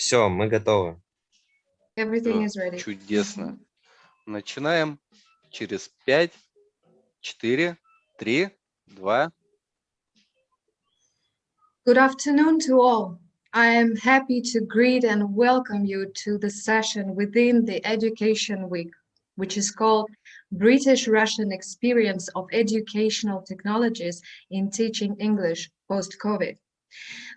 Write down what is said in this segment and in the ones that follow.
Все, мы готовы. Everything Всё, is ready. чудесно. Начинаем через 5, 4, 3, 2. Good afternoon to all. I am happy to greet and welcome you to the session within the Education Week, which is called British-Russian Experience of Educational Technologies in Teaching English Post-COVID.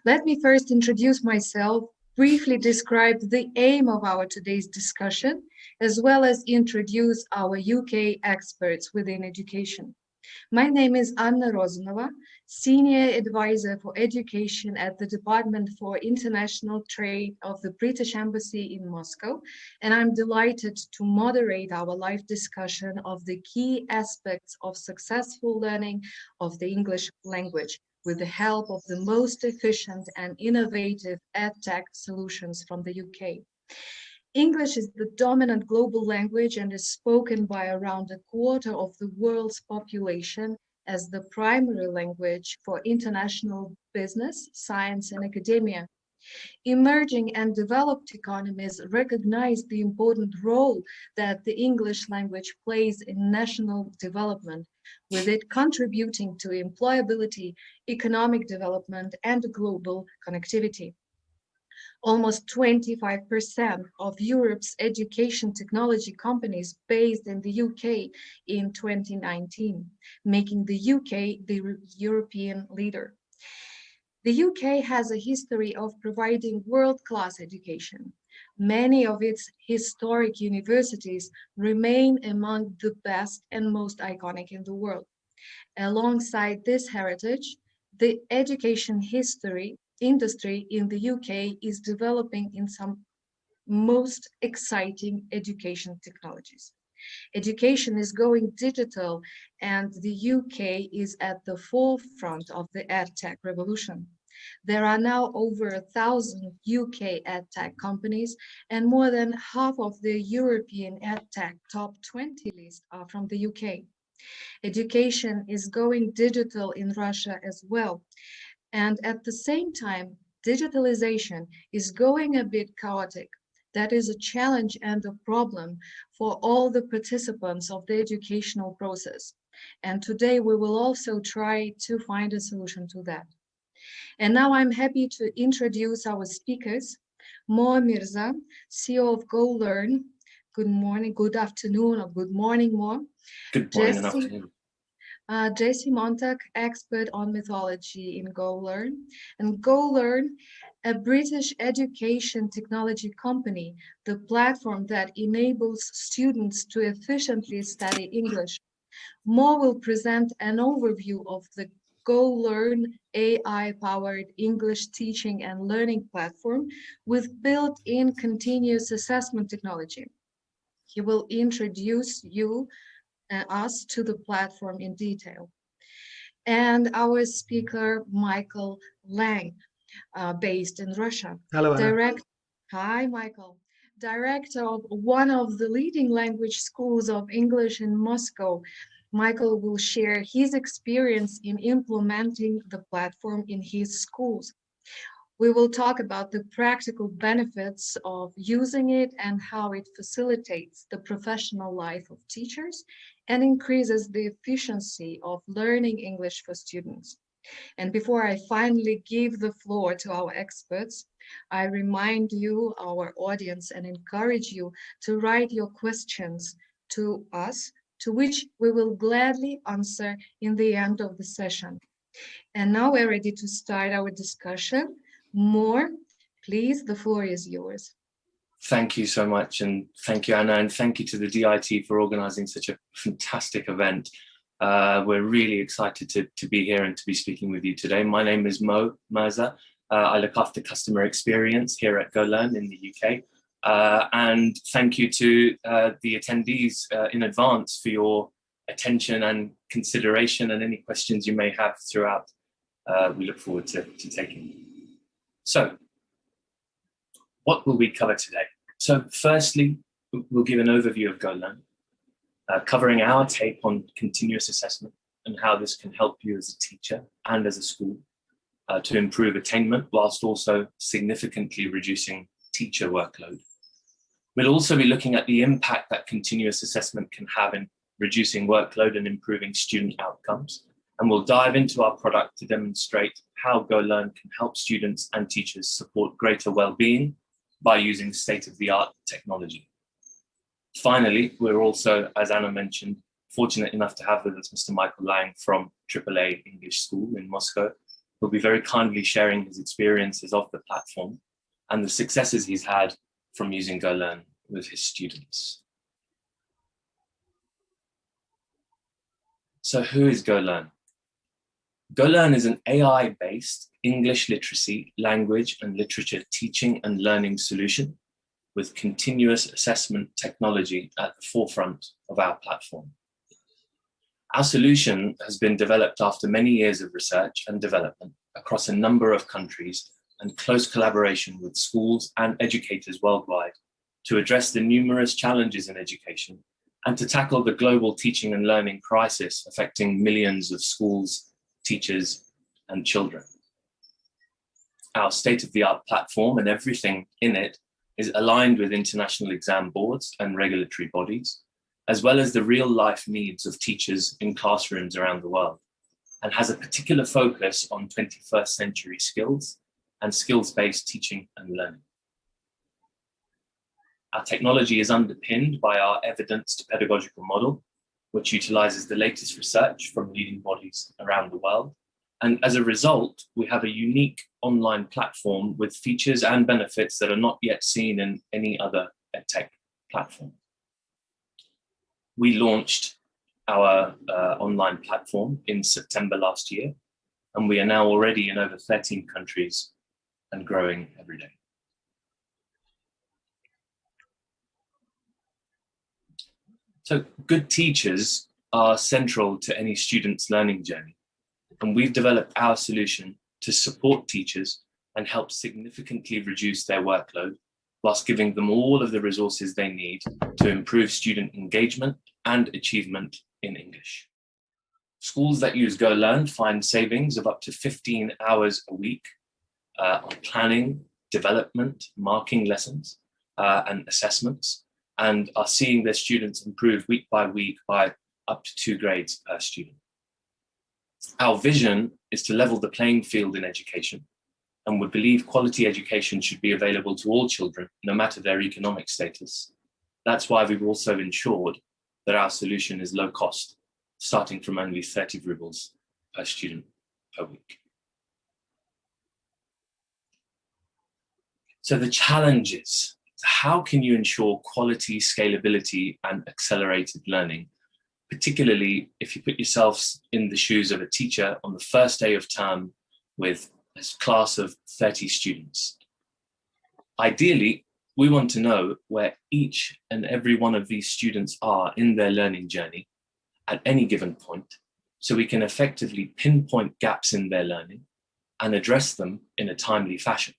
Let me first introduce myself, briefly describe the aim of our today's discussion, as well as introduce our UK experts within education. My name is Anna Rozanova, Senior Advisor for Education at the Department for International Trade of the British Embassy in Moscow, and I'm delighted to moderate our live discussion of the key aspects of successful learning of the English language with the help of the most efficient and innovative EdTech solutions from the UK. English is the dominant global language and is spoken by around a quarter of the world's population as the primary language for international business, science, and academia. Emerging and developed economies recognize the important role that the English language plays in national development, with it contributing to employability, economic development, and global connectivity. Almost 25% of Europe's education technology companies based in the UK in 2019, making the UK the European leader. The UK has a history of providing world-class education. Many of its historic universities remain among the best and most iconic in the world. Alongside this heritage, the education industry in the UK is developing in some most exciting education technologies. Education is going digital, and the UK is at the forefront of the EdTech revolution. There are now over 1,000 UK EdTech companies, and more than half of the European EdTech top 20 list are from the UK. Education is going digital in Russia as well. And at the same time, digitalization is going a bit chaotic. That is a challenge and a problem for all the participants of the educational process. And today we will also try to find a solution to that. And now I'm happy to introduce our speakers. Mo Mirza, CEO of GoLearn. Good morning, good afternoon, or good morning, Mo. Good morning and afternoon. Jesse Montag, expert on mythology in GoLearn. And GoLearn, a British education technology company, the platform that enables students to efficiently study English. Mo will present an overview of the GoLearn AI-powered English teaching and learning platform with built-in continuous assessment technology. He will introduce us to the platform in detail. And our speaker, Michael Lang, based in Russia. Hello, Anna. Hi, Michael. Director of one of the leading language schools of English in Moscow. Michael will share his experience in implementing the platform in his schools. We will talk about the practical benefits of using it and how it facilitates the professional life of teachers and increases the efficiency of learning English for students. And before I finally give the floor to our experts, I remind you, our audience, and encourage you to write your questions to us, to which we will gladly answer in the end of the session. And now we're ready to start our discussion. More, please, the floor is yours. Thank you so much, and thank you, Anna, and thank you to the DIT for organising such a fantastic event. We're really excited to be here and to be speaking with you today. My name is Mo Mirza. I look after customer experience here at GoLearn in the UK. And thank you to the attendees in advance for your attention and consideration and any questions you may have throughout. We look forward to taking. So, what will we cover today? So firstly, we'll give an overview of GoLearn, covering our take on continuous assessment and how this can help you as a teacher and as a school to improve attainment whilst also significantly reducing teacher workload. We'll also be looking at the impact that continuous assessment can have in reducing workload and improving student outcomes. And we'll dive into our product to demonstrate how GoLearn can help students and teachers support greater well-being by using state-of-the-art technology. Finally, we're also, as Anna mentioned, fortunate enough to have with us Mr. Michael Lang from AAA English School in Moscow, who'll be very kindly sharing his experiences of the platform and the successes he's had from using GoLearn with his students. So who is GoLearn? GoLearn is an AI-based English literacy, language and literature teaching and learning solution with continuous assessment technology at the forefront of our platform. Our solution has been developed after many years of research and development across a number of countries and close collaboration with schools and educators worldwide to address the numerous challenges in education and to tackle the global teaching and learning crisis affecting millions of schools, teachers, and children. Our state-of-the-art platform and everything in it is aligned with international exam boards and regulatory bodies, as well as the real-life needs of teachers in classrooms around the world, and has a particular focus on 21st century skills and skills-based teaching and learning. Our technology is underpinned by our evidenced pedagogical model, which utilizes the latest research from leading bodies around the world. And as a result, we have a unique online platform with features and benefits that are not yet seen in any other edtech platform. We launched our online platform in September last year, and we are now already in over 13 countries and growing every day. So good teachers are central to any student's learning journey, and we've developed our solution to support teachers and help significantly reduce their workload whilst giving them all of the resources they need to improve student engagement and achievement in English. Schools that use GoLearn find savings of up to 15 hours a week on planning, development, marking lessons, and assessments, and are seeing their students improve week by week by up to 2 grades per student. Our vision is to level the playing field in education, and we believe quality education should be available to all children, no matter their economic status. That's why we've also ensured that our solution is low cost, starting from only 30 rubles per student per week. So the challenges. How can you ensure quality, scalability, and accelerated learning, particularly if you put yourselves in the shoes of a teacher on the first day of term with a class of 30 students? Ideally, we want to know where each and every one of these students are in their learning journey at any given point, so we can effectively pinpoint gaps in their learning and address them in a timely fashion.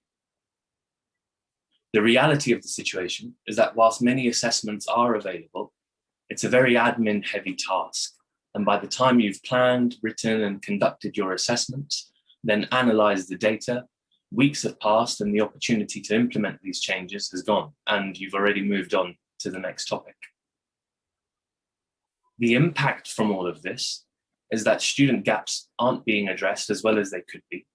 The reality of the situation is that whilst many assessments are available, it's a very admin-heavy task. And by the time you've planned, written, and conducted your assessments, then analysed the data, weeks have passed and the opportunity to implement these changes has gone, and you've already moved on to the next topic. The impact from all of this is that student gaps aren't being addressed as well as they could be,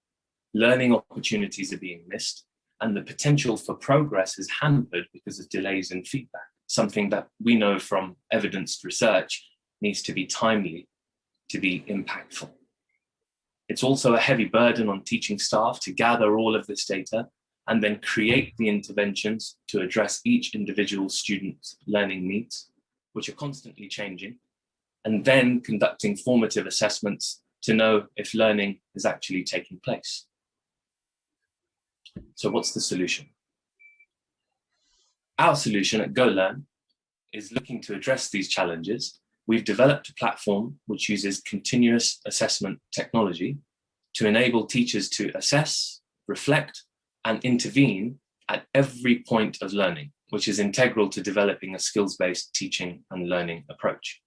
learning opportunities are being missed, and the potential for progress is hampered because of delays in feedback, something that we know from evidenced research needs to be timely to be impactful. It's also a heavy burden on teaching staff to gather all of this data and then create the interventions to address each individual student's learning needs, which are constantly changing, and then conducting formative assessments to know if learning is actually taking place. So what's the solution? Our solution at GoLearn is looking to address these challenges. We've developed a platform which uses continuous assessment technology to enable teachers to assess, reflect, and intervene at every point of learning, which is integral to developing a skills-based teaching and learning approach.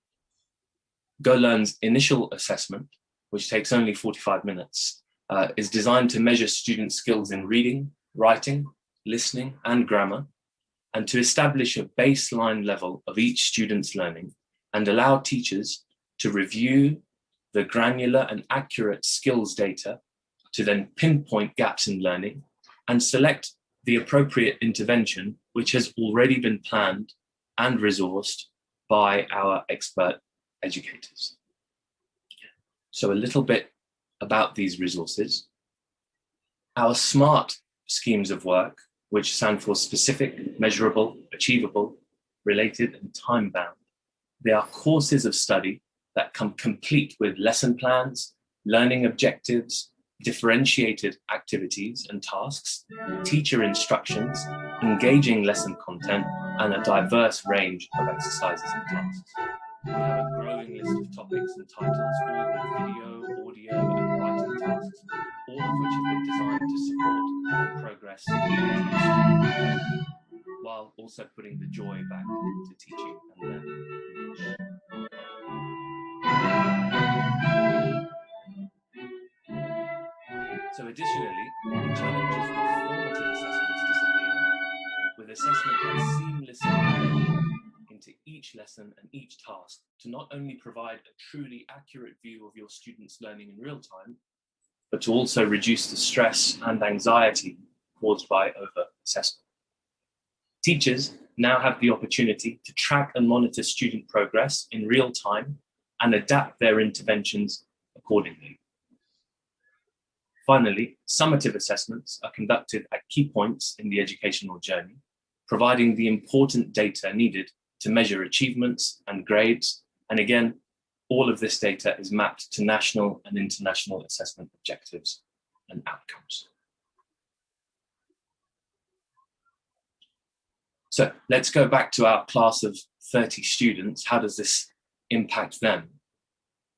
GoLearn's initial assessment, which takes only 45 minutes, is designed to measure student skills in reading, writing, listening, and grammar, and to establish a baseline level of each student's learning and allow teachers to review the granular and accurate skills data to then pinpoint gaps in learning and select the appropriate intervention, which has already been planned and resourced by our expert educators. So a little bit about these resources. Our SMART schemes of work, which stand for specific, measurable, achievable, related, and time-bound. They are courses of study that come complete with lesson plans, learning objectives, differentiated activities and tasks, teacher instructions, engaging lesson content, and a diverse range of exercises and tasks. We have a growing list of topics and titles, all with video, audio, and writing tasks, all of which have been designed to support progress in each student, while also putting the joy back to teaching and learning English. So additionally, the challenges with formative assessments disappear, with assessment that seamlessly into each lesson and each task to not only provide a truly accurate view of your students' learning in real time, but to also reduce the stress and anxiety caused by over-assessment. Teachers now have the opportunity to track and monitor student progress in real time and adapt their interventions accordingly. Finally, summative assessments are conducted at key points in the educational journey, providing the important data needed to measure achievements and grades. And again, all of this data is mapped to national and international assessment objectives and outcomes. So let's go back to our class of 30 students. How does this impact them?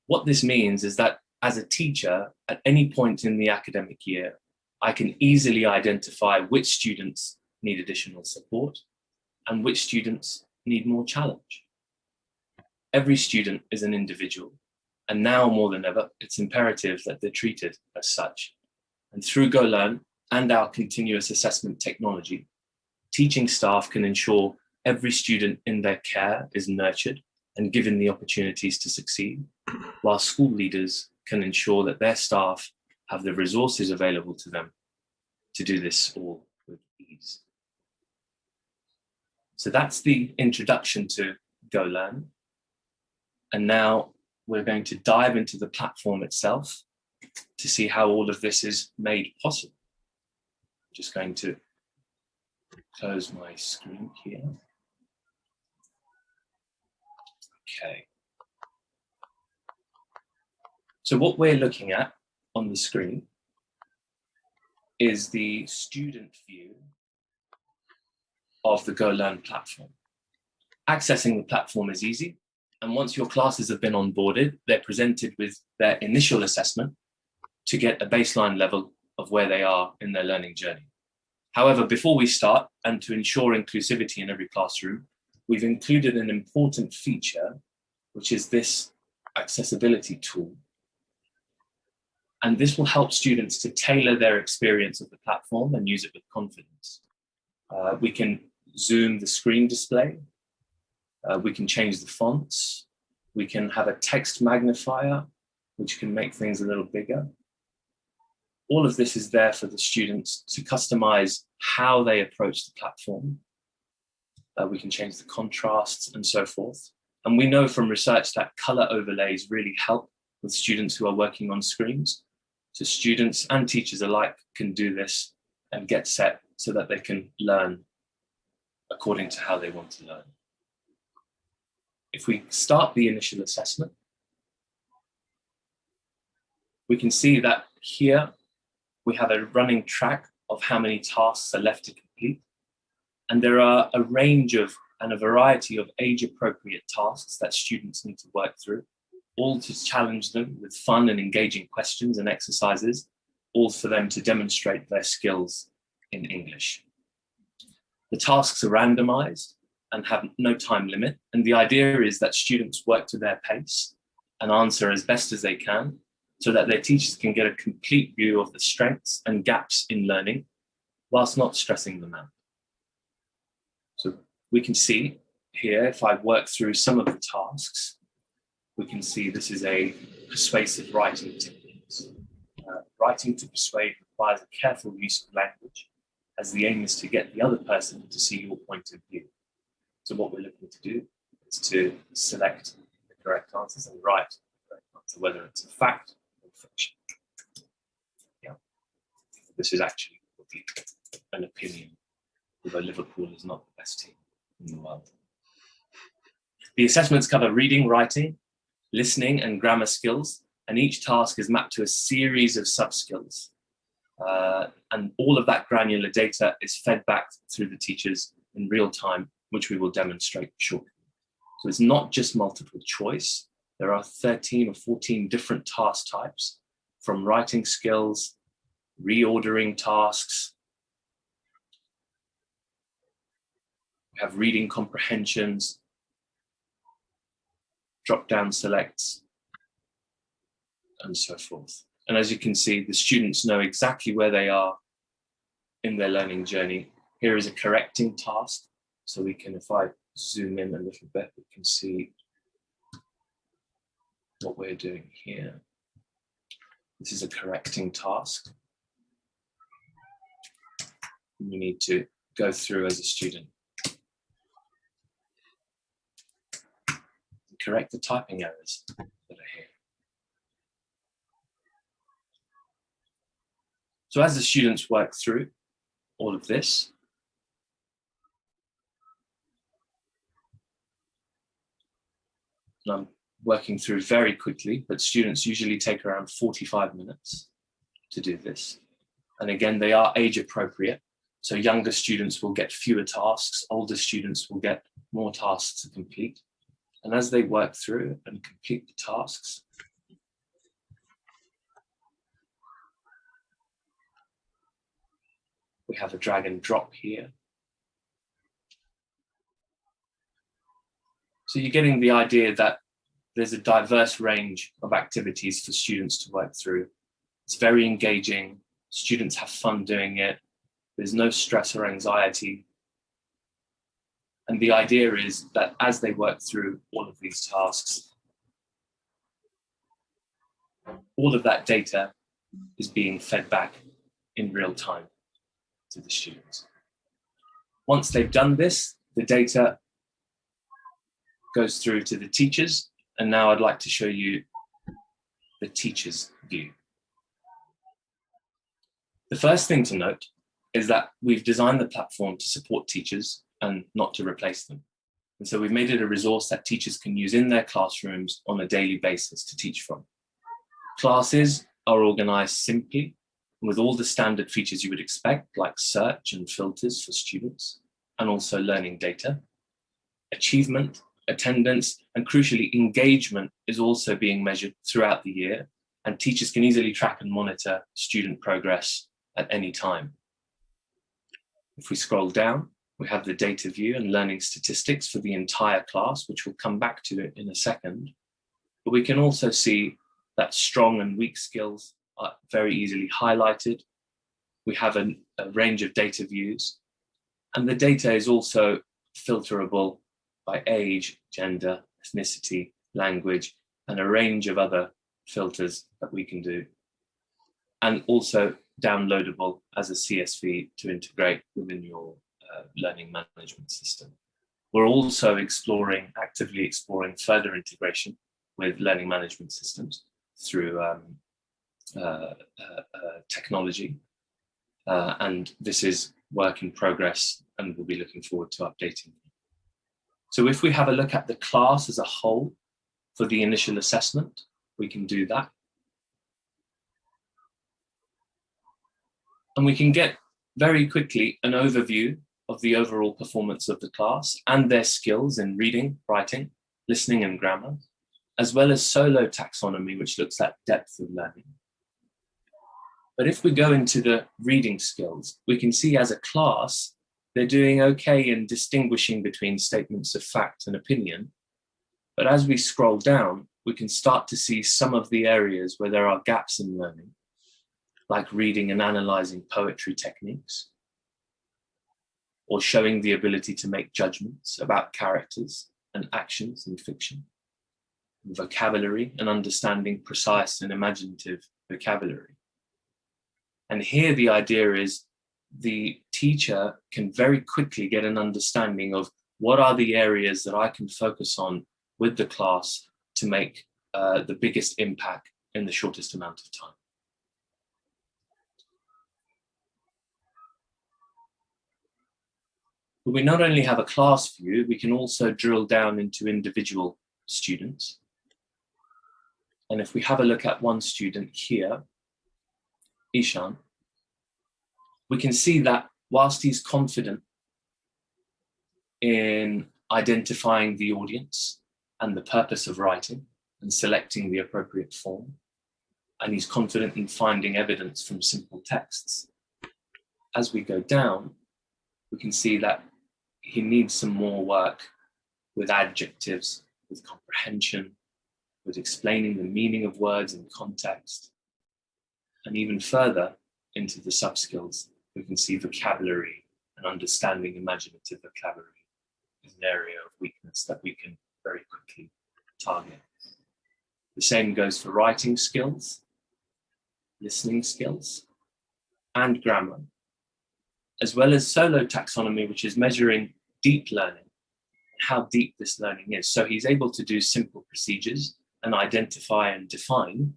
What this means is that as a teacher, at any point in the academic year, I can easily identify which students need additional support and which students need more challenge. Every student is an individual, and now more than ever, it's imperative that they're treated as such. And through GoLearn and our continuous assessment technology, teaching staff can ensure every student in their care is nurtured and given the opportunities to succeed, while school leaders can ensure that their staff have the resources available to them to do this all with ease. So that's the introduction to GoLearn. And now we're going to dive into the platform itself to see how all of this is made possible. I'm just going to close my screen here. Okay. So what we're looking at on the screen is the student view of the GoLearn platform. Accessing the platform is easy, and once your classes have been onboarded, they're presented with their initial assessment to get a baseline level of where they are in their learning journey. However, before we start, and to ensure inclusivity in every classroom, we've included an important feature, which is this accessibility tool. And this will help students to tailor their experience of the platform and use it with confidence. We can zoom the screen display. We can change the fonts. We can have a text magnifier, which can make things a little bigger. All of this is there for the students to customize how they approach the platform. We can change the contrasts and so forth. And we know from research that color overlays really help with students who are working on screens. So students and teachers alike can do this and get set so that they can learn according to how they want to learn. If we start the initial assessment, we can see that here we have a running track of how many tasks are left to complete. And there are a range of and a variety of age-appropriate tasks that students need to work through, all to challenge them with fun and engaging questions and exercises, all for them to demonstrate their skills in English. The tasks are randomized and have no time limit. And the idea is that students work to their pace and answer as best as they can so that their teachers can get a complete view of the strengths and gaps in learning whilst not stressing them out. So we can see here, if I work through some of the tasks, we can see this is a persuasive writing technique. Writing to persuade requires a careful use of language, as the aim is to get the other person to see your point of view. So what we're looking to do is to select the correct answers and write the correct answer, whether it's a fact or fiction. Yeah, this is actually an opinion, although Liverpool is not the best team in the world. The assessments cover reading, writing, listening, and grammar skills, and each task is mapped to a series of sub-skills. And all of that granular data is fed back through the teachers in real time, which we will demonstrate shortly. So it's not just multiple choice. There are 13 or 14 different task types, from writing skills, reordering tasks. We have reading comprehensions, drop-down selects, and so forth. And as you can see, the students know exactly where they are in their learning journey. Here is a correcting task. So we can, if I zoom in a little bit, we can see what we're doing here. This is a correcting task. You need to go through as a student. Correct the typing errors that are here. So as the students work through all of this, and I'm working through very quickly, but students usually take around 45 minutes to do this. And again, they are age appropriate. So younger students will get fewer tasks, older students will get more tasks to complete. And as they work through and complete the tasks, we have a drag and drop here. So you're getting the idea that there's a diverse range of activities for students to work through. It's very engaging. Students have fun doing it. There's no stress or anxiety. And the idea is that as they work through all of these tasks, all of that data is being fed back in real time to the students. Once they've done this, the data goes through to the teachers. And now I'd like to show you the teacher's view. The first thing to note is that we've designed the platform to support teachers and not to replace them. And so we've made it a resource that teachers can use in their classrooms on a daily basis to teach from. Classes are organized simply with all the standard features you would expect, like search and filters for students, and also learning data. Achievement, attendance, and crucially, engagement is also being measured throughout the year, and teachers can easily track and monitor student progress at any time. If we scroll down, we have the data view and learning statistics for the entire class, which we'll come back to in a second. But we can also see that strong and weak skills are very easily highlighted. We have a range of data views, and the data is also filterable by age, gender, ethnicity, language, and a range of other filters that we can do, and also downloadable as a CSV to integrate within your learning management system. We're also actively exploring further integration with learning management systems through technology, and this is work in progress, and we'll be looking forward to updating you. So if we have a look at the class as a whole for the initial assessment, we can do that. And we can get very quickly an overview of the overall performance of the class and their skills in reading, writing, listening, and grammar, as well as solo taxonomy, which looks at depth of learning. But if we go into the reading skills, we can see as a class, they're doing okay in distinguishing between statements of fact and opinion. But as we scroll down, we can start to see some of the areas where there are gaps in learning, like reading and analyzing poetry techniques, or showing the ability to make judgments about characters and actions in fiction, vocabulary and understanding precise and imaginative vocabulary. And here the idea is the teacher can very quickly get an understanding of what are the areas that I can focus on with the class to make the biggest impact in the shortest amount of time. But we not only have a class view, we can also drill down into individual students. And if we have a look at one student here, Ishan, we can see that whilst he's confident in identifying the audience and the purpose of writing and selecting the appropriate form, and he's confident in finding evidence from simple texts, as we go down, we can see that he needs some more work with adjectives, with comprehension, with explaining the meaning of words in context, and even further into the sub-skills, we can see vocabulary and understanding imaginative vocabulary is an area of weakness that we can very quickly target. The same goes for writing skills, listening skills, and grammar, as well as solo taxonomy, which is measuring deep learning, how deep this learning is. So he's able to do simple procedures and identify and define.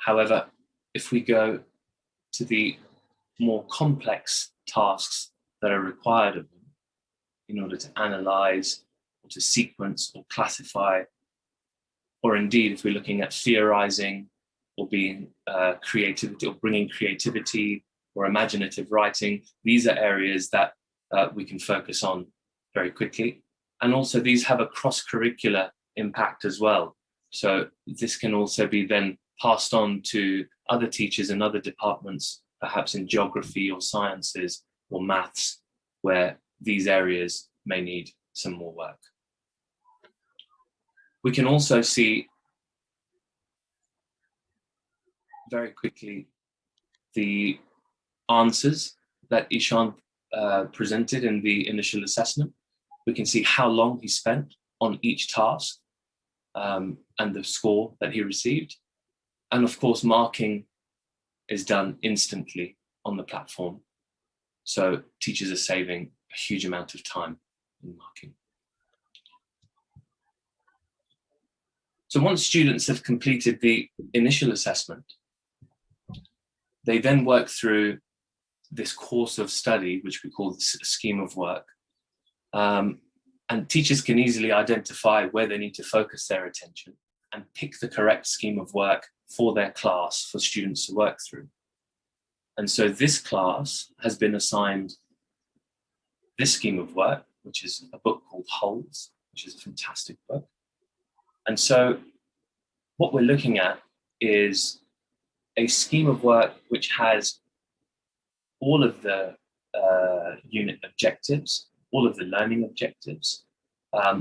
However, if we go to the more complex tasks that are required of them in order to analyze or to sequence or classify, or indeed if we're looking at theorizing or being creativity or bringing creativity or imaginative writing, these are areas that we can focus on very quickly. And also these have a cross-curricular impact as well. So this can also be then passed on to other teachers in other departments, perhaps in geography or sciences or maths, where these areas may need some more work. We can also see very quickly the answers that Ishan presented in the initial assessment. We can see how long he spent on each task and the score that he received. And of course, marking is done instantly on the platform. So teachers are saving a huge amount of time in marking. So once students have completed the initial assessment, they then work through this course of study, which we call the scheme of work. And teachers can easily identify where they need to focus their attention and pick the correct scheme of work for their class for students to work through. And so this class has been assigned this scheme of work, which is a book called Holes, which is a fantastic book. And so what we're looking at is a scheme of work which has all of the unit objectives, all of the learning objectives.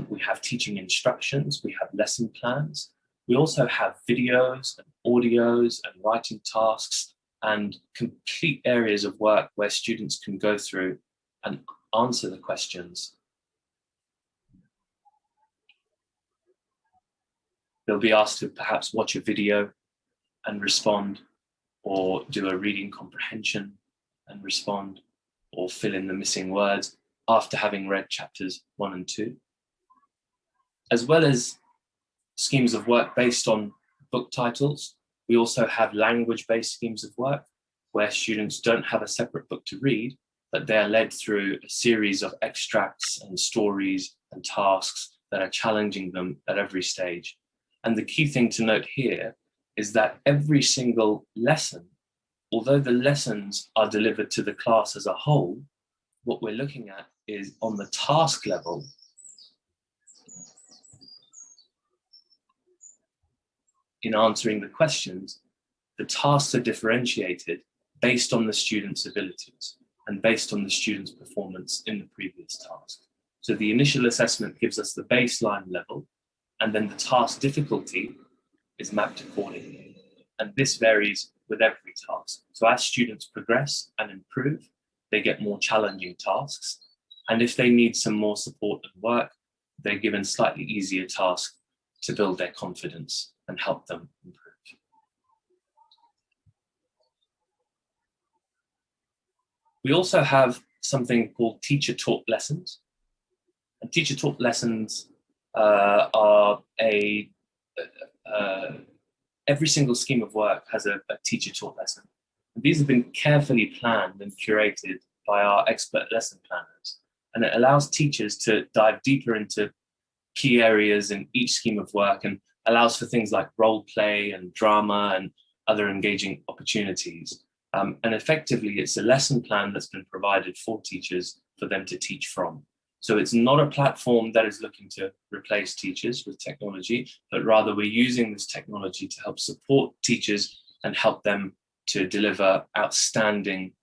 We have teaching instructions, we have lesson plans. We also have videos and audios and writing tasks and complete areas of work where students can go through and answer the questions. They'll be asked to perhaps watch a video and respond, or do a reading comprehension and respond, or fill in the missing words after having read chapters 1 and 2. As well as schemes of work based on book titles, we also have language-based schemes of work where students don't have a separate book to read, but they're led through a series of extracts and stories and tasks that are challenging them at every stage. And the key thing to note here is that every single lesson, although the lessons are delivered to the class as a whole, what we're looking at is on the task level, in answering the questions, the tasks are differentiated based on the student's abilities and based on the student's performance in the previous task. So the initial assessment gives us the baseline level, and then the task difficulty is mapped accordingly. And this varies with every task. So as students progress and improve, they get more challenging tasks. And if they need some more support at work, they're given slightly easier tasks to build their confidence and help them improve. We also have something called teacher-taught lessons. And teacher-taught lessons are every single scheme of work has a teacher-taught lesson. And these have been carefully planned and curated by our expert lesson planners. And it allows teachers to dive deeper into key areas in each scheme of work and allows for things like role play and drama and other engaging opportunities. And effectively, it's a lesson plan that's been provided for teachers for them to teach from. So it's not a platform that is looking to replace teachers with technology, but rather we're using this technology to help support teachers and help them to deliver outstanding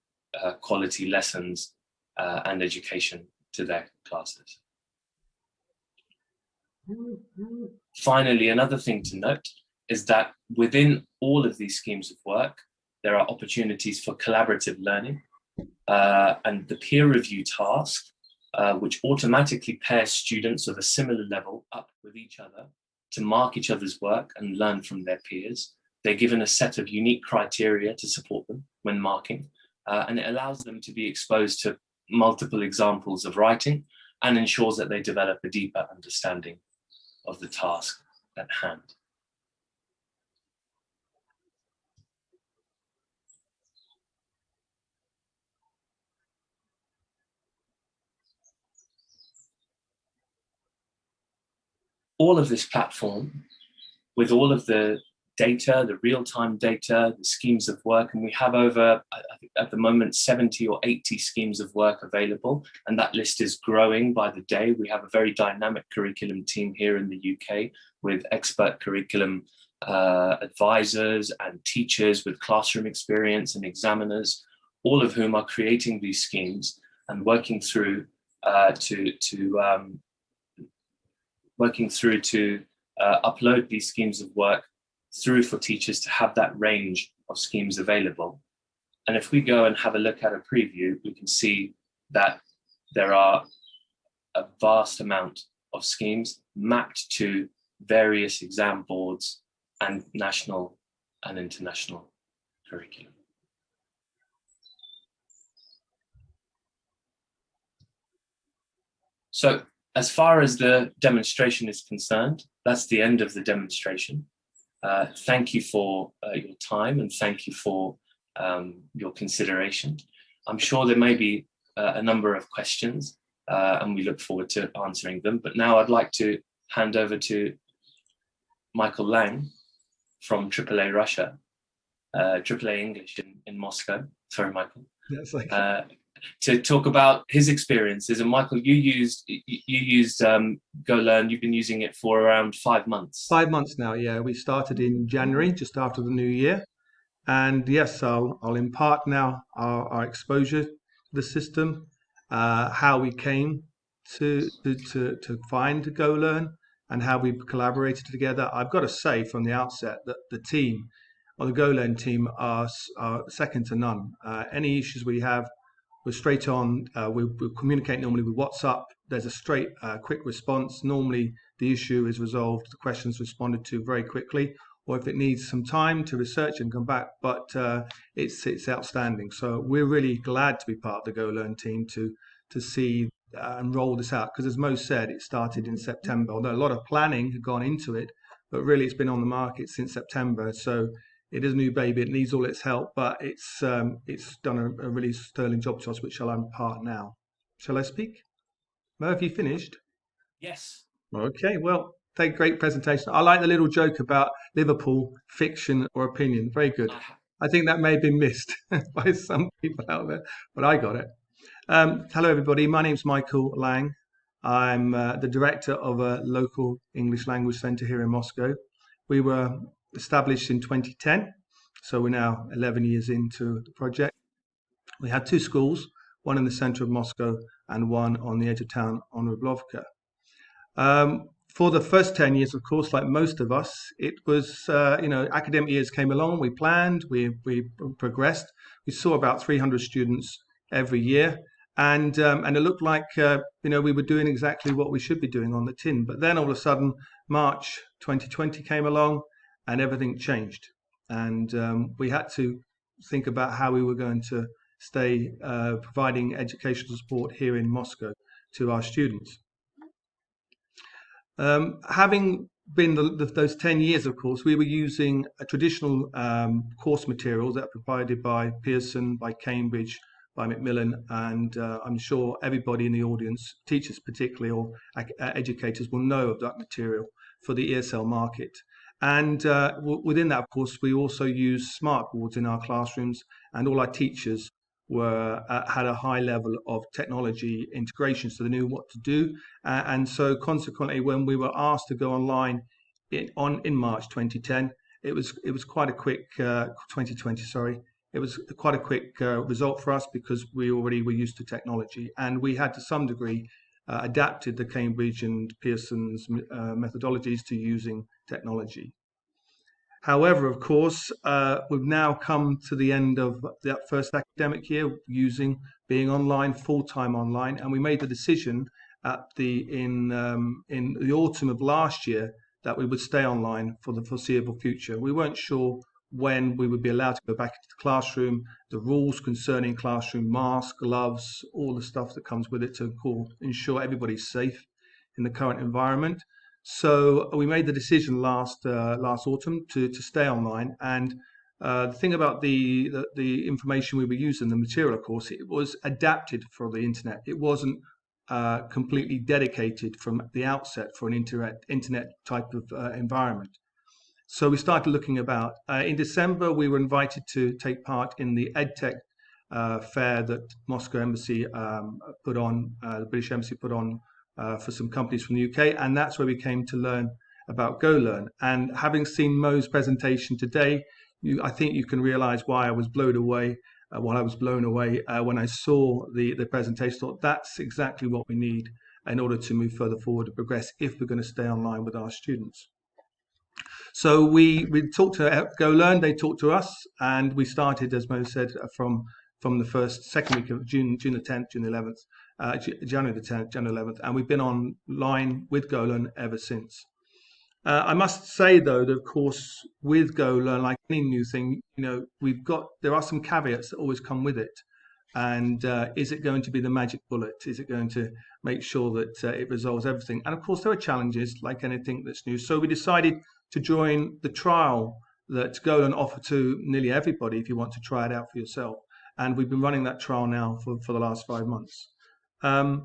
quality lessons and education to their classes. Finally, another thing to note is that within all of these schemes of work, there are opportunities for collaborative learning and the peer review task, which automatically pairs students of a similar level up with each other to mark each other's work and learn from their peers. They're given a set of unique criteria to support them when marking, and it allows them to be exposed to multiple examples of writing and ensures that they develop a deeper understanding of the task at hand. All of this platform, with all of the data, the real-time data, the schemes of work, and we have over, I think at the moment, 70 or 80 schemes of work available, and that list is growing by the day. We have a very dynamic curriculum team here in the UK with expert curriculum advisors and teachers with classroom experience and examiners, all of whom are creating these schemes and working through to upload these schemes of work through for teachers to have that range of schemes available. And if we go and have a look at a preview, we can see that there are a vast amount of schemes mapped to various exam boards and national and international curriculum. So as far as the demonstration is concerned, that's the end of the demonstration. Thank you for your time and thank you for your consideration. I'm sure there may be a number of questions and we look forward to answering them. But now I'd like to hand over to Michael Lang from AAA Russia, AAA English in Moscow. Sorry, Michael. That's okay. To talk about his experiences. And Michael, you used GoLearn. You've been using it for around 5 months. 5 months now, yeah. We started in January, just after the new year. And yes, I'll impart now our exposure to the system, how we came to find GoLearn and how we collaborated together. I've got to say from the outset that the team, or the GoLearn team, are second to none. Any issues we have, we're straight on. We'll communicate normally with WhatsApp. There's a straight, quick response. Normally, the issue is resolved, the question's responded to very quickly, or if it needs some time to research and come back, but it's outstanding. So we're really glad to be part of the GoLearn team to see and roll this out, because as Mo said, it started in September, although a lot of planning had gone into it, but really it's been on the market since September. So it is a new baby. It needs all its help, but it's done a really sterling job to us, which I'll impart now. Shall I speak? Mo, have you finished? Yes. Okay, well, thank you. Great presentation. I like the little joke about Liverpool, fiction or opinion. Very good. I think that may have been missed by some people out there, but I got it. Hello, everybody. My name's Michael Lang. I'm the director of a local English language centre here in Moscow. We were established in 2010, so we're now 11 years into the project. We had 2 schools, one in the center of Moscow and one on the edge of town on Rublovka. For the first 10 years, of course, like most of us, it was, academic years came along, we planned, we progressed. We saw about 300 students every year. And it looked like we were doing exactly what we should be doing on the tin. But then all of a sudden, March 2020 came along, and everything changed. And we had to think about how we were going to stay providing educational support here in Moscow to our students. Having been those 10 years, of course, we were using a traditional course material that provided by Pearson, by Cambridge, by Macmillan, and I'm sure everybody in the audience, teachers particularly, or educators, will know of that material for the ESL market. And within that, of course, we also use smartboards in our classrooms, and all our teachers had a high level of technology integration, so they knew what to do. And so consequently, when we were asked to go online in March 2010, it was quite a quick 2020, sorry. It was quite a quick result for us because we already were used to technology, and we had to some degree adapted the Cambridge and Pearson's methodologies to using technology. However, of course, we've now come to the end of that first academic year being online, full-time online, and we made the decision in the autumn of last year that we would stay online for the foreseeable future. We weren't sure when we would be allowed to go back into the classroom, the rules concerning classroom masks, gloves, all the stuff that comes with it to ensure everybody's safe in the current environment. So we made the decision last autumn to stay online. And the thing about the information we were using, the material, of course, it was adapted for the internet. It wasn't completely dedicated from the outset for an internet type of environment. So we started looking about. In December, we were invited to take part in the EdTech fair that Moscow Embassy put on, the British Embassy put on for some companies from the UK, and that's where we came to learn about GoLearn. And having seen Mo's presentation today, I think you can realize why I was blown away when I saw the presentation. I thought that's exactly what we need in order to move further forward and progress if we're going to stay online with our students. So we talked to GoLearn, they talked to us, and we started, as Mo said, from the second week of June the 10th, June the 11th, January the 10th, January 11th, and we've been online with GoLearn ever since. I must say, though, that of course with GoLearn, like any new thing, there are some caveats that always come with it. And is it going to be the magic bullet? Is it going to make sure that it resolves everything? And of course, there are challenges like anything that's new. So we decided to join the trial that GoLearn offer to nearly everybody if you want to try it out for yourself. And we've been running that trial now for the last 5 months. The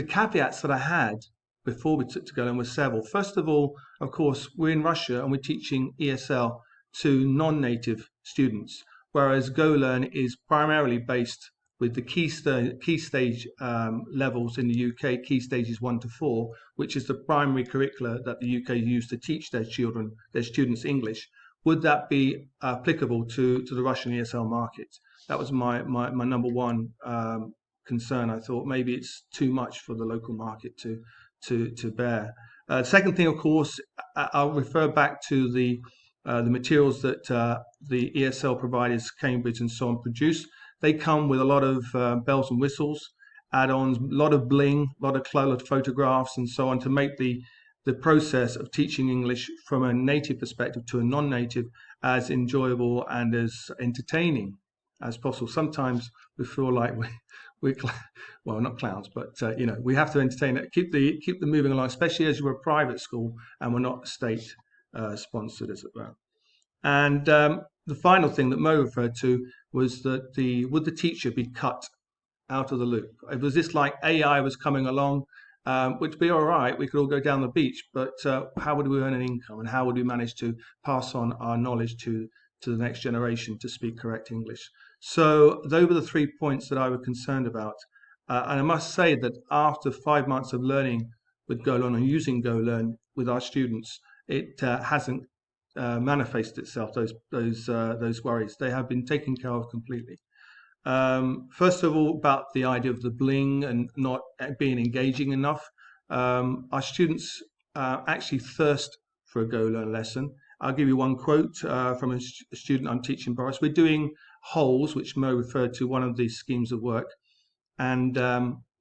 caveats that I had before we took to GoLearn were several. First of all, of course, we're in Russia and we're teaching ESL to non-native students, whereas GoLearn is primarily based with the key stage levels in the UK, key stages 1 to 4, which is the primary curricula that the UK use to teach their students English. Would that be applicable to the Russian ESL market? That was my number one concern. I thought maybe it's too much for the local market to bear. Second thing, of course, I'll refer back to the materials that the ESL providers, Cambridge and so on, produce. They come with a lot of bells and whistles, add-ons, a lot of bling, a lot of colored photographs and so on to make the process of teaching English from a native perspective to a non-native as enjoyable and as entertaining as possible. Sometimes we feel like we're well, not clowns, but we have to entertain it, keep them moving along, especially as you're a private school and we're not state sponsored, as it were. And the final thing that Mo referred to was that would the teacher be cut out of the loop? It was this like AI was coming along, which would be all right, we could all go down the beach, but how would we earn an income and how would we manage to pass on our knowledge to the next generation to speak correct English? So those were the 3 points that I was concerned about. And I must say that after 5 months of learning with GoLearn and using GoLearn with our students, it hasn't manifested itself, those worries. They have been taken care of completely. First of all, about the idea of the bling and not being engaging enough. Our students actually thirst for a GoLearn lesson. I'll give you one quote from a student I'm teaching, Boris. We're doing holes, which Mo referred to, one of these schemes of work, and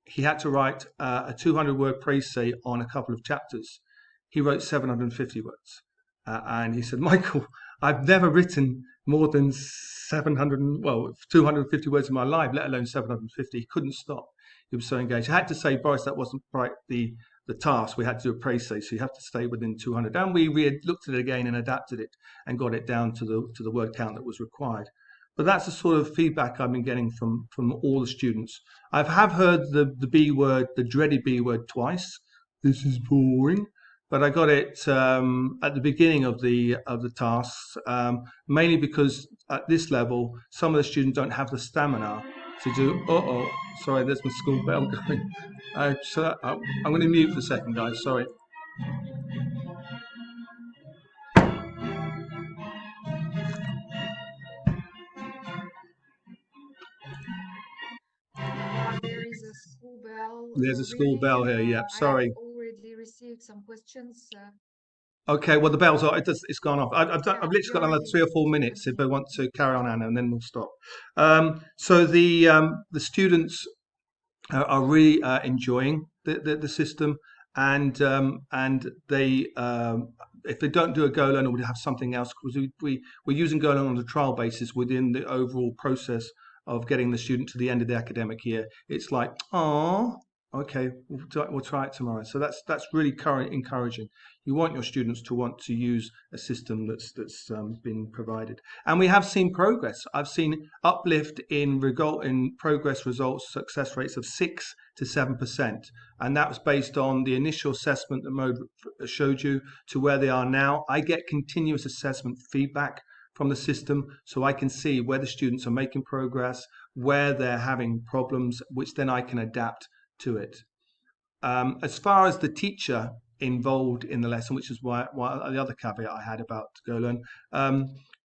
he had to write a 200-word précis on a couple of chapters. He wrote 750 words, and he said, "Michael, I've never written more than 250 words in my life, let alone 750." He couldn't stop. He was so engaged. I had to say, Boris, that wasn't quite the task. We had to do a précis, so you have to stay within 200. And we looked at it again and adapted it and got it down to the word count that was required. But that's the sort of feedback I've been getting from all the students. I have heard the B word, the dreaded B word, twice. "This is boring." But I got it at the beginning of the tasks, mainly because at this level, some of the students don't have the stamina to do. Sorry, there's my school bell going. So I'm going to mute for a second, guys. Sorry. There is a school bell. There's a school ringing. bell here. Yeah, sorry. I already received some questions. Okay, well, the bell's on. It's gone off. I've literally got another you're 3 or 4 minutes if I want to carry on, Anna, and then we'll stop. So the students are really enjoying the system, and they if they don't do a GoLearn, or we have something else, because we're using GoLearn on a trial basis within the overall process of getting the student to the end of the academic year. It's like, oh, okay, we'll try it tomorrow. So that's really encouraging. You want your students to want to use a system that's been provided, and we have seen progress. I've seen uplift in progress results, success rates of 6 to 7%, and that was based on the initial assessment that Mo showed you to where they are now. I get continuous assessment feedback from the system, so I can see where the students are making progress, where they're having problems, which then I can adapt to it. As far as the teacher involved in the lesson, which is why the other caveat I had about GoLearn,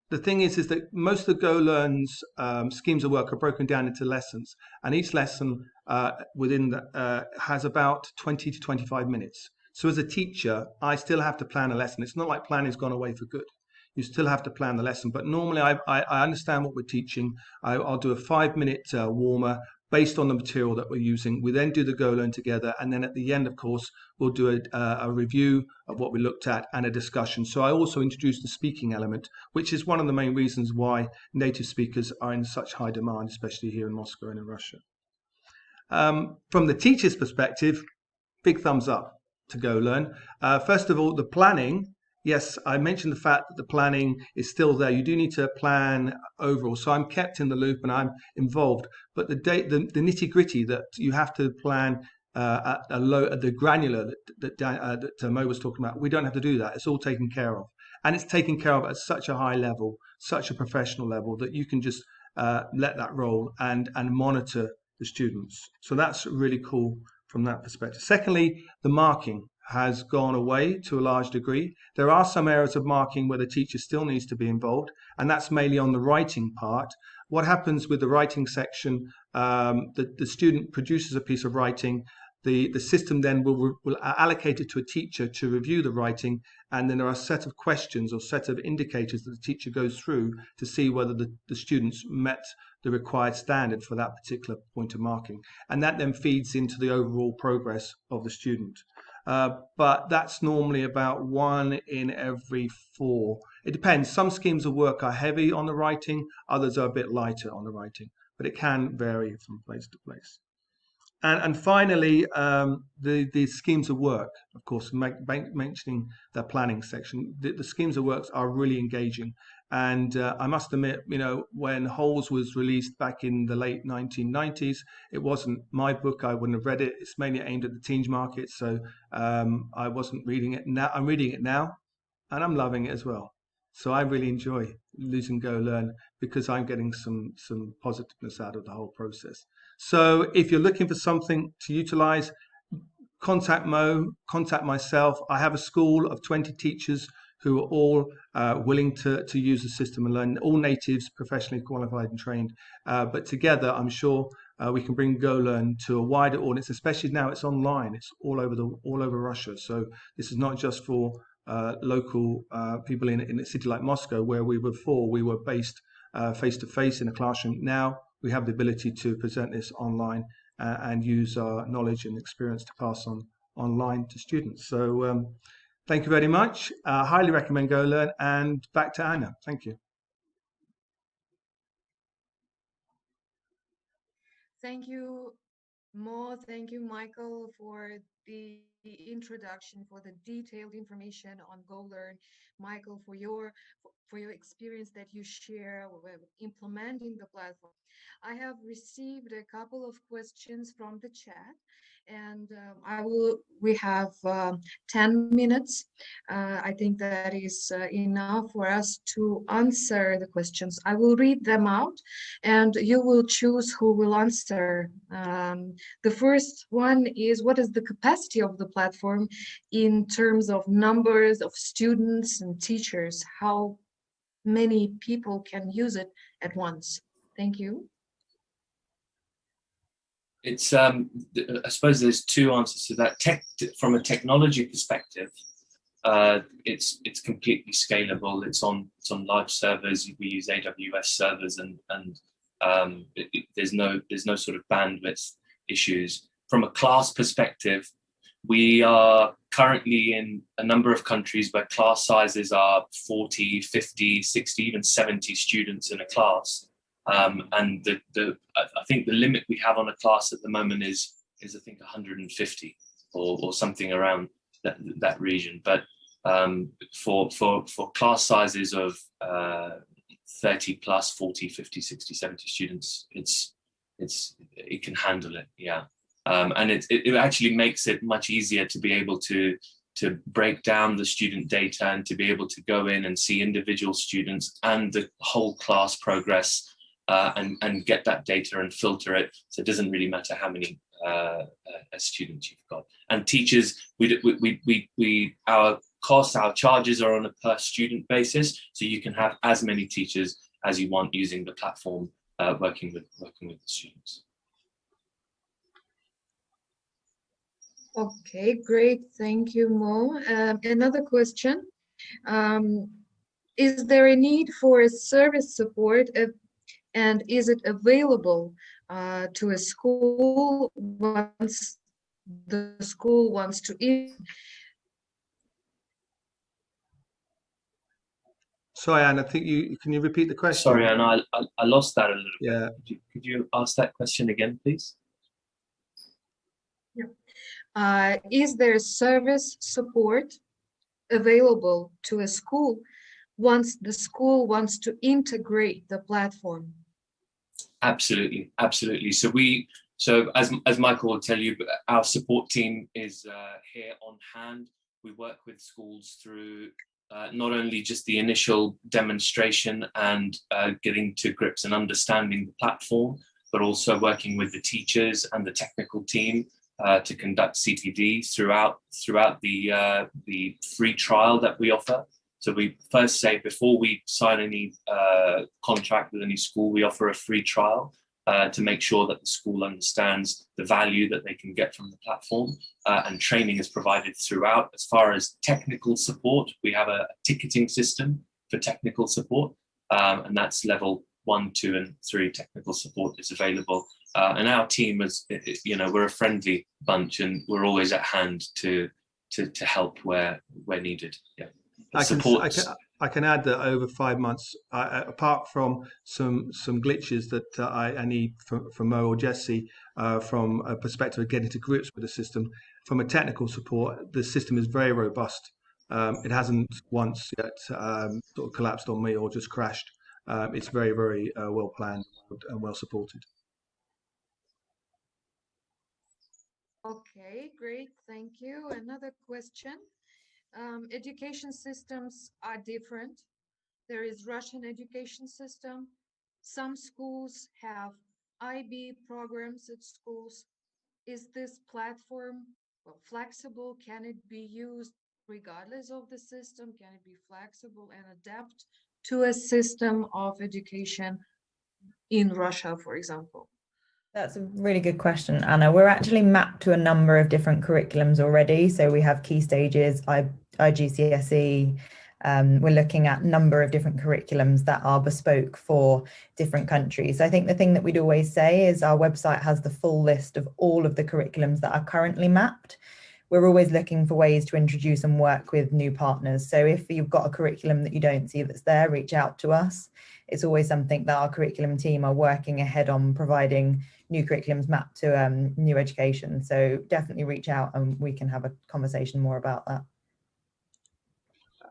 the thing is that most of the GoLearn's schemes of work are broken down into lessons, and each lesson within has about 20 to 25 minutes. So as a teacher, I still have to plan a lesson. It's not like planning's gone away for good. You still have to plan the lesson, but normally I understand what we're teaching. I'll do a 5-minute warmer based on the material that we're using. We then do the GoLearn together, and then at the end, of course, we'll do a review of what we looked at and a discussion. So I also introduced the speaking element, which is one of the main reasons why native speakers are in such high demand, especially here in Moscow and in Russia. From the teacher's perspective, big thumbs up to GoLearn. First of all, the planning. Yes, I mentioned the fact that the planning is still there. You do need to plan overall. So I'm kept in the loop and I'm involved. But the nitty-gritty that you have to plan at the granular that Mo was talking about, we don't have to do that. It's all taken care of. And it's taken care of at such a high level, such a professional level, that you can just let that roll and monitor the students. So that's really cool from that perspective. Secondly, the marking has gone away to a large degree. There are some areas of marking where the teacher still needs to be involved, and that's mainly on the writing part. What happens with the writing section, the student produces a piece of writing, the system then will allocate it to a teacher to review the writing, and then there are a set of questions or set of indicators that the teacher goes through to see whether the students met the required standard for that particular point of marking. And that then feeds into the overall progress of the student. But that's normally about 1 in every 4. It depends. Some schemes of work are heavy on the writing, others are a bit lighter on the writing, but it can vary from place to place. And finally, the schemes of work, of course, mentioning the planning section, the schemes of works are really engaging. And I must admit, when Holes was released back in the late 1990s, it wasn't my book. I wouldn't have read it. It's mainly aimed at the teens market. So I wasn't reading it now. I'm reading it now, and I'm loving it as well. So I really enjoy using GoLearn because I'm getting some positiveness out of the whole process. So if you're looking for something to utilize, contact Mo, contact myself. I have a school of 20 teachers who are all willing to use the system and learn, all natives, professionally qualified and trained. But together, I'm sure we can bring GoLearn to a wider audience, especially now it's online. It's all over Russia. So this is not just for local people in a city like Moscow, where we were based face-to-face in a classroom. Now we have the ability to present this online and use our knowledge and experience to pass on online to students. So thank you very much. Highly recommend GoLearn, and back to Anna. Thank you. Thank you, Mo. Thank you, Michael, for the introduction, for the detailed information on GoLearn. Michael, for your experience that you share with implementing the platform. I have received a couple of questions from the chat, and we have 10 minutes. I think that is enough for us to answer the questions. I will read them out and you will choose who will answer. The first one is, what is the capacity of the platform in terms of numbers of students and teachers? How many people can use it at once? Thank you. It's I suppose there's two answers to that. From a technology perspective, it's completely scalable. It's on live servers. We use AWS servers, and there's no sort of bandwidth issues. From a class perspective, we are currently in a number of countries where class sizes are 40, 50, 60, even 70 students in a class. And I think the limit we have on a class at the moment is I think 150 or something around that region. But for class sizes of 30 plus, 40, 50, 60, 70 students, it can handle it. Yeah. And it actually makes it much easier to be able to break down the student data and to be able to go in and see individual students and the whole class progress, and get that data and filter it. So it doesn't really matter how many students you've got. And teachers, our charges are on a per student basis, so you can have as many teachers as you want using the platform, working with the students. Okay, great. Thank you, Mo. Another question. Is there a need for a service support, and is it available to a school once the school wants to? Sorry, Anne, I think can you repeat the question? Sorry, Anne, I lost that a little bit. Yeah. Could you ask that question again, please? Yeah. Is there service support available to a school once the school wants to integrate the platform? Absolutely, absolutely. So as Michael will tell you, our support team is here on hand. We work with schools through not only just the initial demonstration and getting to grips and understanding the platform, but also working with the teachers and the technical team to conduct CPD throughout the free trial that we offer. So we first say, before we sign any contract with any school, we offer a free trial to make sure that the school understands the value that they can get from the platform, and training is provided throughout. As far as technical support, we have a ticketing system for technical support, and that's level 1, 2, and 3 technical support is available. And our team is, we're a friendly bunch, and we're always at hand to help where needed. Yeah. I can add that over 5 months, apart from some glitches that I need from Mo or Jesse, from a perspective of getting to grips with the system, from a technical support, the system is very robust. It hasn't once yet sort of collapsed on me or just crashed. It's very, very well planned and well supported. Okay, great. Thank you. Another question. Education systems are different. There is Russian education system. Some schools have IB programs at schools. Is this platform flexible? Can it be used regardless of the system? Can it be flexible and adapt to a system of education in Russia, for example? That's a really good question, Anna. We're actually mapped to a number of different curriculums already. So we have key stages, IGCSE, We're looking at a number of different curriculums that are bespoke for different countries. I think the thing that we'd always say is our website has the full list of all of the curriculums that are currently mapped. We're always looking for ways to introduce and work with new partners. So if you've got a curriculum that you don't see that's there, reach out to us. It's always something that our curriculum team are working ahead on, providing new curriculums mapped to new education. So definitely reach out and we can have a conversation more about that.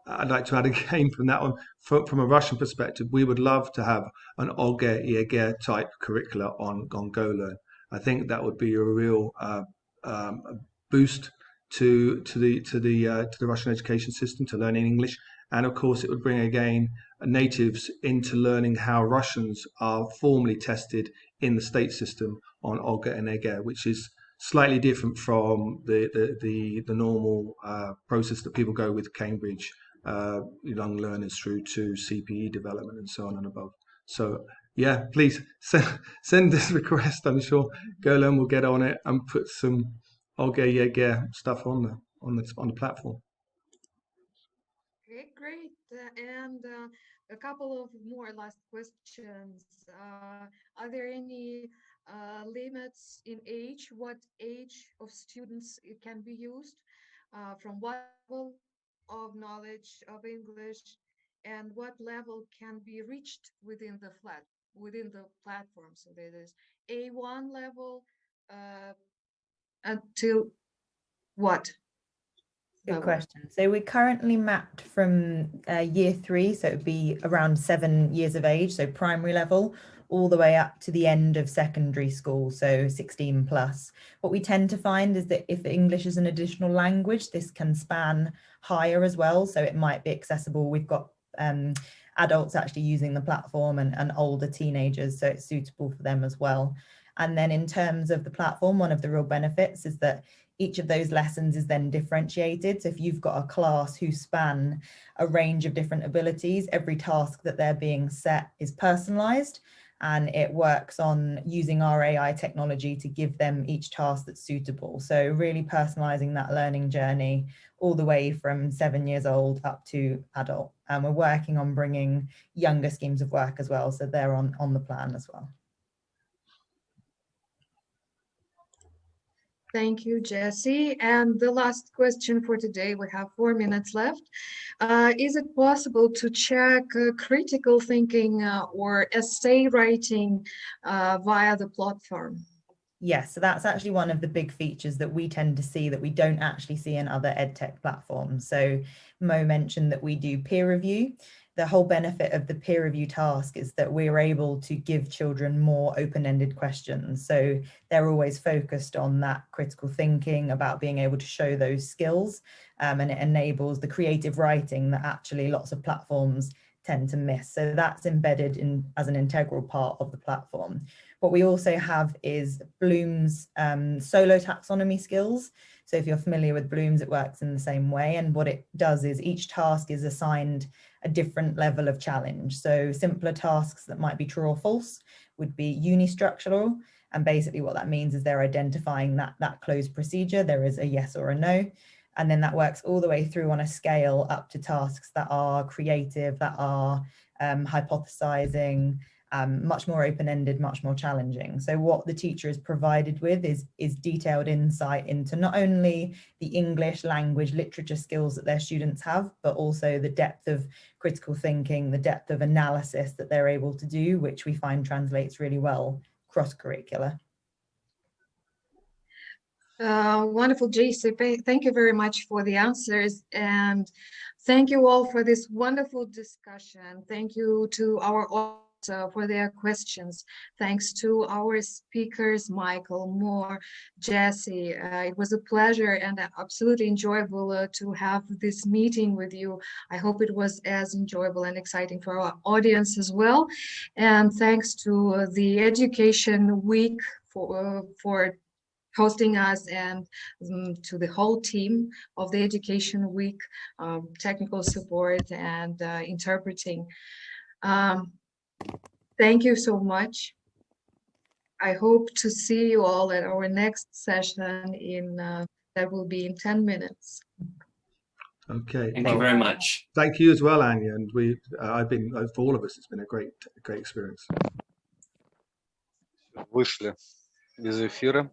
I'd like to add again from that one, from a Russian perspective, we would love to have an Olga Yeager type curricula on GoLearn. I think that would be a real boost to the Russian education system, to learning English, and of course it would bring again natives into learning how Russians are formally tested in the state system on Olga and Yeager, which is slightly different from the normal process that people go with Cambridge young learners through to CPE development and so on and above. So yeah, please send this request. I'm sure GoLearn will get on it and put some Olga Yeager stuff on the platform. Okay, great. And a couple of more last questions. Are there any limits in age? What age of students it can be used? From what level of knowledge of English, and what level can be reached within the platform? So there is A1 level until what? Good level? question. So we're currently mapped from year 3, so it would be around 7 years of age, so primary level, all the way up to the end of secondary school, so 16 plus. What we tend to find is that if English is an additional language, this can span higher as well, so it might be accessible. We've got adults actually using the platform and older teenagers, so it's suitable for them as well. And then in terms of the platform, one of the real benefits is that each of those lessons is then differentiated. So if you've got a class who span a range of different abilities, every task that they're being set is personalized, and it works on using our AI technology to give them each task that's suitable. So really personalizing that learning journey all the way from 7 years old up to adult. And we're working on bringing younger schemes of work as well. So they're on the plan as well. Thank you, Jessie. And the last question for today, we have 4 minutes left. Is it possible to check critical thinking or essay writing via the platform? Yes, so that's actually one of the big features that we tend to see that we don't actually see in other edtech platforms. So Mo mentioned that we do peer review. The whole benefit of the peer review task is that we're able to give children more open-ended questions. So they're always focused on that critical thinking, about being able to show those skills, and it enables the creative writing that actually lots of platforms tend to miss. So that's embedded in as an integral part of the platform. What we also have is Bloom's solo taxonomy skills. So if you're familiar with Bloom's, it works in the same way. And what it does is each task is assigned a different level of challenge. So simpler tasks that might be true or false would be unistructural. And basically what that means is they're identifying that closed procedure. There is a yes or a no. And then that works all the way through on a scale up to tasks that are creative, that are hypothesizing, much more open-ended, much more challenging. So what the teacher is provided with is detailed insight into not only the English language literature skills that their students have, but also the depth of critical thinking, the depth of analysis that they're able to do, which we find translates really well cross-curricular. Wonderful, JC. Thank you very much for the answers, and thank you all for this wonderful discussion. Thank you to our audience for their questions. Thanks to our speakers, Michael, Moore, Jessie. It was a pleasure and absolutely enjoyable to have this meeting with you. I hope it was as enjoyable and exciting for our audience as well. And thanks to the Education Week for hosting us, and to the whole team of the Education Week, technical support and interpreting. Thank you so much. I hope to see you all at our next session that will be in 10 minutes. Okay. Thank you very much. Thank you as well, Anya. And for all of us, it's been a great experience. Вышли из эфира.